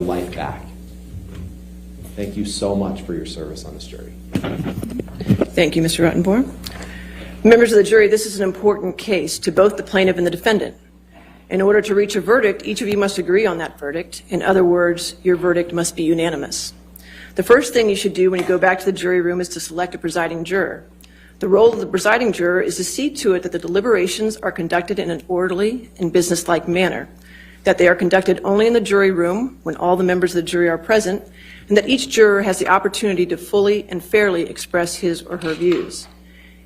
life back. Thank you so much for your service on this jury. Thank you, Mr. Rottenborn. Members of the jury, this is an important case to both the plaintiff and the defendant. In order to reach a verdict, each of you must agree on that verdict. In other words, your verdict must be unanimous. The first thing you should do when you go back to the jury room is to select a presiding juror. The role of the presiding juror is to see to it that the deliberations are conducted in an orderly and businesslike manner, that they are conducted only in the jury room when all the members of the jury are present, and that each juror has the opportunity to fully and fairly express his or her views.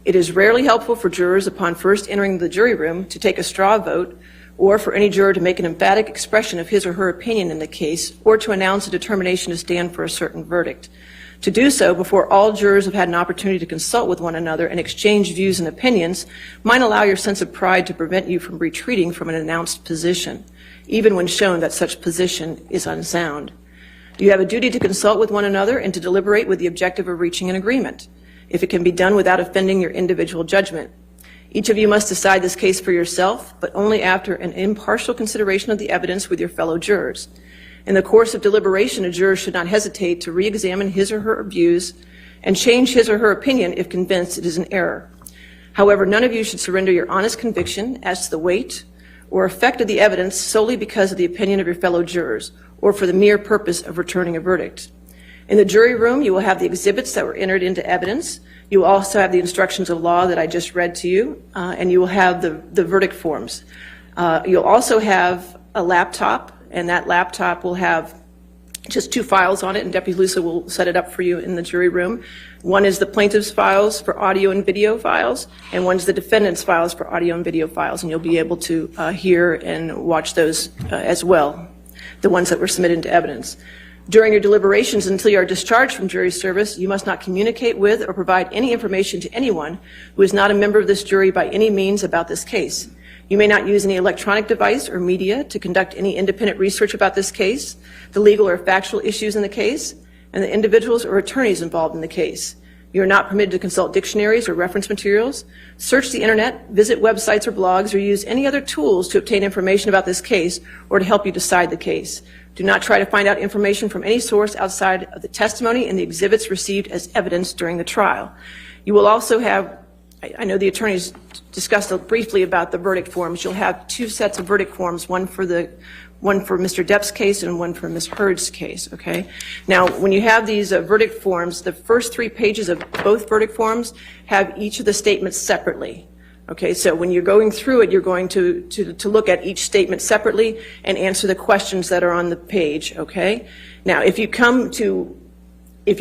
It is rarely helpful for jurors upon first entering the jury room to take a straw vote, or for any juror to make an emphatic expression of his or her opinion in the case, or to announce a determination to stand for a certain verdict. To do so before all jurors have had an opportunity to consult with one another and exchange views and opinions might allow your sense of pride to prevent you from retreating from an announced position, even when shown that such position is unsound. You have a duty to consult with one another and to deliberate with the objective of reaching an agreement, if it can be done without offending your individual judgment. Each of you must decide this case for yourself, but only after an impartial consideration of the evidence with your fellow jurors. In the course of deliberation, a juror should not hesitate to re-examine his or her views and change his or her opinion if convinced it is an error. However, none of you should surrender your honest conviction as to the weight or effect of the evidence solely because of the opinion of your fellow jurors or for the mere purpose of returning a verdict. In the jury room, you will have the exhibits that were entered into evidence. You will also have the instructions of law that I just read to you, and you will have the verdict forms. You'll also have a laptop, and that laptop will have just 2 files on it, and Deputy Lusa will set it up for you in the jury room. One is the plaintiff's files for audio and video files, and one's the defendant's files for audio and video files, and you'll be able to hear and watch those as well, the ones that were submitted into evidence. During your deliberations until you are discharged from jury service, you must not communicate with or provide any information to anyone who is not a member of this jury by any means about this case. You may not use any electronic device or media to conduct any independent research about this case, the legal or factual issues in the case, and the individuals or attorneys involved in the case. You are not permitted to consult dictionaries or reference materials, search the internet, visit websites or blogs, or use any other tools to obtain information about this case or to help you decide the case. Do not try to find out information from any source outside of the testimony and the exhibits received as evidence during the trial. You will also have, I know the attorneys discussed briefly about the verdict forms. You'll have 2 sets of verdict forms, one for Mr. Depp's case and one for Ms. Heard's case, okay? Now, when you have these verdict forms, the first 3 pages of both verdict forms have each of the statements separately. Okay, so when you're going through it, you're going to look at each statement separately and answer the questions that are on the page, okay? Now, if you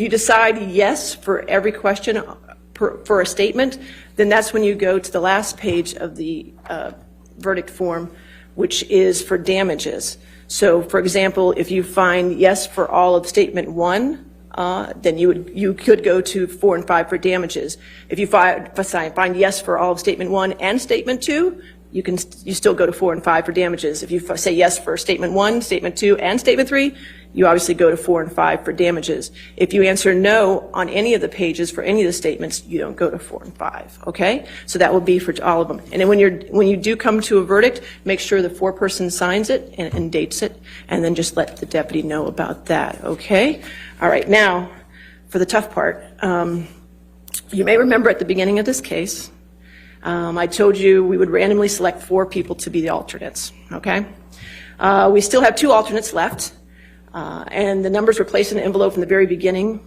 decide yes for every question for a statement, then that's when you go to the last page of the verdict form, which is for damages. So, for example, if you find yes for all of statement 1, then you could go to 4 and 5 for damages. If you find yes for all of statement 1 and statement 2, you still go to 4 and 5 for damages. If you say yes for statement 1, statement 2, and statement 3, you obviously go to 4 and 5 for damages. If you answer no on any of the pages for any of the statements, you don't go to 4 and 5, okay? So that will be for all of them. And then when you do come to a verdict, make sure the foreperson signs it and dates it, and then just let the deputy know about that, okay? All right, now, for the tough part. You may remember at the beginning of this case, I told you we would randomly select 4 people to be the alternates, okay? We still have 2 alternates left, and the numbers were placed in an envelope from the very beginning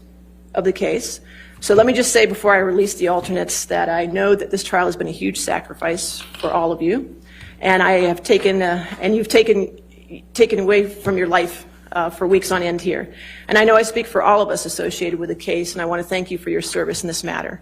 of the case. So let me just say before I release the alternates that I know that this trial has been a huge sacrifice for all of you, and I have taken, and you've taken away from your life for weeks on end here. And I know I speak for all of us associated with the case, and I want to thank you for your service in this matter.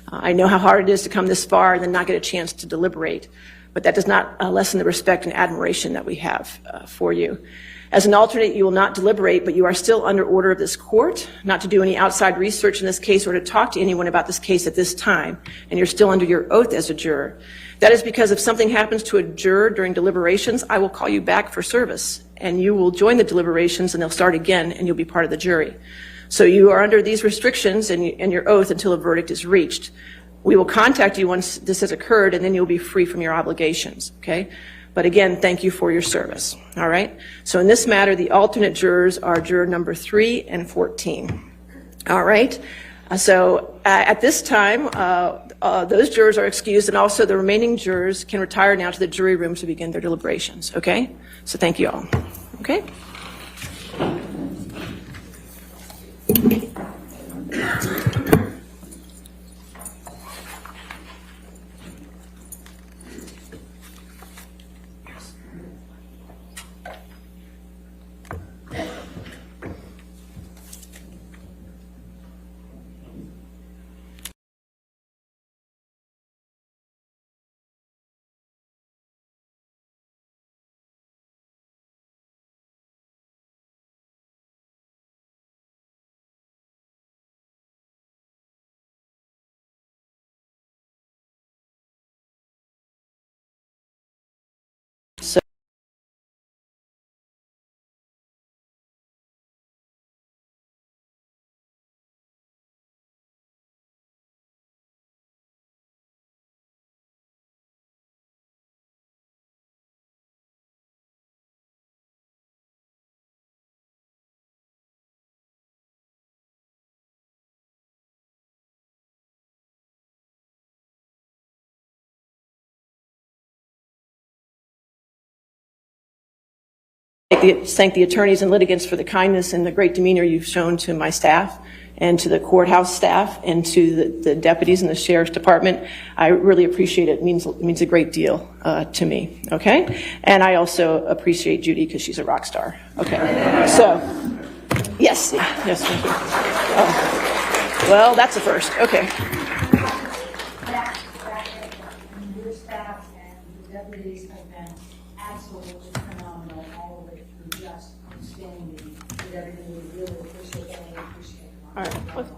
I know how hard it is to come this far and then not get a chance to deliberate, but that does not lessen the respect and admiration that we have for you. As an alternate, you will not deliberate, but you are still under order of this court not to do any outside research in this case or to talk to anyone about this case at this time, and you're still under your oath as a juror. That is because if something happens to a juror during deliberations, I will call you back for service, and you will join the deliberations and they'll start again and you'll be part of the jury. So you are under these restrictions and your oath until a verdict is reached. We will contact you once this has occurred, and then you'll be free from your obligations, okay? But again, thank you for your service. All right? So in this matter, the alternate jurors are juror number 3 and 14. All right? So at this time, those jurors are excused, and also the remaining jurors can retire now to the jury room to begin their deliberations. Okay? So thank you all. Okay? Thank the attorneys and litigants for the kindness and the great demeanor you've shown to my staff and to the courthouse staff and to the deputies in the sheriff's department. I really appreciate it. It means a great deal to me. Okay? And I also appreciate Judy because she's a rock star. Okay. So, yes. Thank you. Well, that's a first. Okay. Your staff and the deputies have been absolutely phenomenal all the way through, just outstanding. Did everything we really appreciate that. I appreciate it. All right.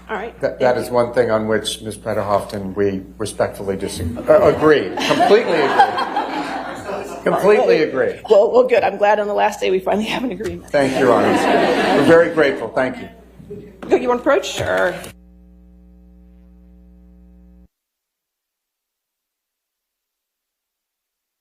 All right. That is one thing on which, Ms. Preda-Hofton, we respectfully agree. Completely agree. Completely agree. Well, good. I'm glad on the last day we finally have an agreement. Thank you, Your Honor. We're very grateful. Thank you. You want to approach? Sure.